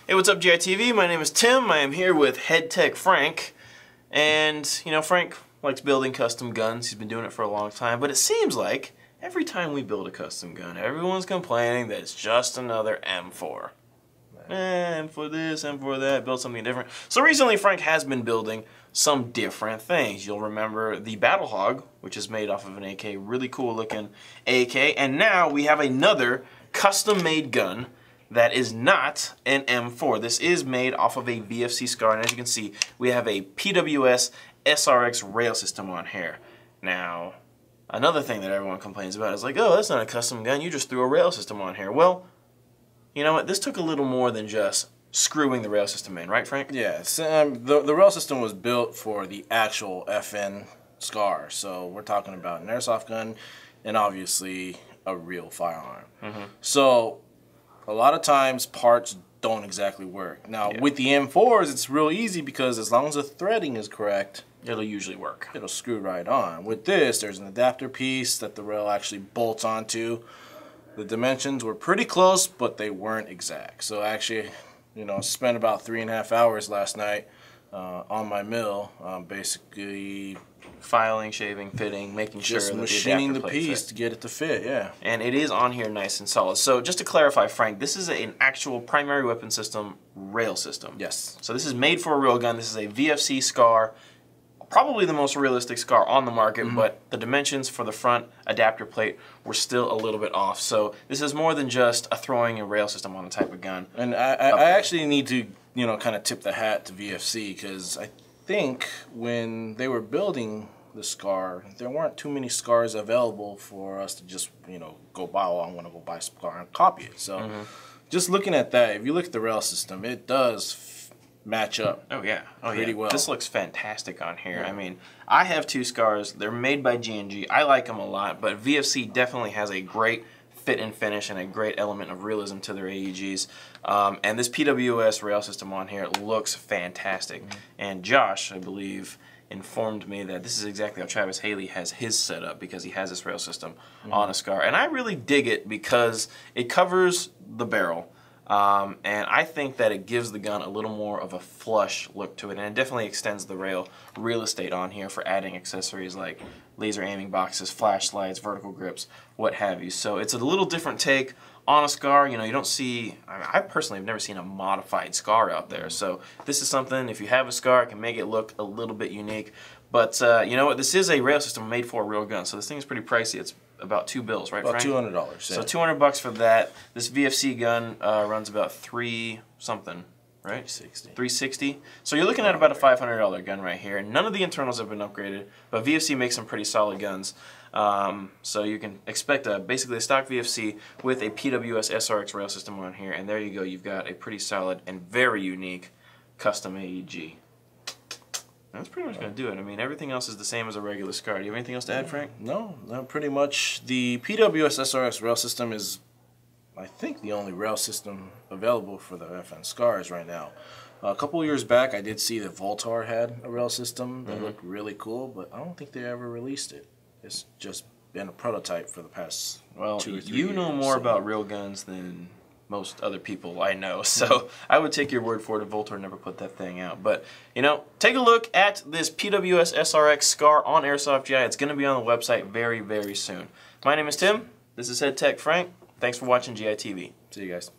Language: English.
Hey, what's up, GITV? My name is Tim. I am here with Head Tech Frank. And, you know, Frank likes building custom guns. He's been doing it for a long time. But it seems like every time we build a custom gun, everyone's complaining that it's just another M4. M for this, M for that, build something different. So recently, Frank has been building some different things. You'll remember the Battle Hog, which is made off of an AK, really cool looking AK. And now we have another custom-made gun that is not an M4. This is made off of a VFC SCAR, and as you can see, we have a PWS SRX rail system on here. Now, another thing that everyone complains about is like, oh, that's not a custom gun, you just threw a rail system on here. Well, you know what, this took a little more than just screwing the rail system in, right, Frank? Yeah, the rail system was built for the actual FN SCAR, so we're talking about an airsoft gun and obviously a real firearm. So a lot of times parts don't exactly work. Now with the M4s, it's real easy because as long as the threading is correct, It'll usually work. It'll screw right on. With this, there's an adapter piece that the rail actually bolts onto. The dimensions were pretty close, but they weren't exact. So actually, you know, spent about 3.5 hours last night on my mill, basically filing, shaving, fitting, making sure that machining the the piece to get it to fit, yeah. And it is on here nice and solid. So just to clarify, Frank, this is an actual primary weapon system rail system. Yes. So this is made for a real gun. This is a VFC SCAR, probably the most realistic SCAR on the market, but the dimensions for the front adapter plate were still a little bit off. So this is more than just a throwing a rail system on a type of gun. And I actually need to, you know, kind of tip the hat to VFC because I think when they were building the SCAR, there weren't too many SCARs available for us to just, you know, go buy, oh, I want to go buy a SCAR and copy it. So just looking at that, if you look at the rail system, it does match up pretty well. This looks fantastic on here. I mean, I have two SCARs. They're made by G&G. I like them a lot, but VFC definitely has a great fit and finish and a great element of realism to their AEGs. And this PWS rail system on here looks fantastic. And Josh, I believe, informed me that this is exactly how Travis Haley has his setup because he has this rail system on a SCAR. And I really dig it because it covers the barrel. And I think that it gives the gun a little more of a flush look to it, and it definitely extends the real estate on here for adding accessories like laser aiming boxes, flashlights, vertical grips, what have you. So it's a little different take on a SCAR. You know, you don't see, I personally have never seen a modified SCAR out there. So this is something, if you have a SCAR, it can make it look a little bit unique. But you know what, this is a rail system made for a real gun, so this thing is pretty pricey. It's about $2 right, Frank? About $200. Yeah. So $200 for that. This VFC gun runs about $3 something, right? $360. So you're looking at about a $500 gun right here. None of the internals have been upgraded, but VFC makes some pretty solid guns. So you can expect basically a stock VFC with a PWS SRX rail system on here, and there you go. You've got a pretty solid and very unique custom AEG. That's pretty much going to do it. I mean, everything else is the same as a regular SCAR. Do you have anything else to add, Frank? No, pretty much. The PWS SRX rail system is, I think, the only rail system available for the FN SCARs right now. A couple years back, I did see that Voltar had a rail system that looked really cool, but I don't think they ever released it. It's just been a prototype for the past 2 or 3 years. You know more about rail guns than most other people I know, so I would take your word for it if Voltar never put that thing out. But, you know, take a look at this PWS SRX SCAR on Airsoft GI. It's going to be on the website very, very soon. My name is Tim. This is Head Tech Frank. Thanks for watching GITV. See you guys.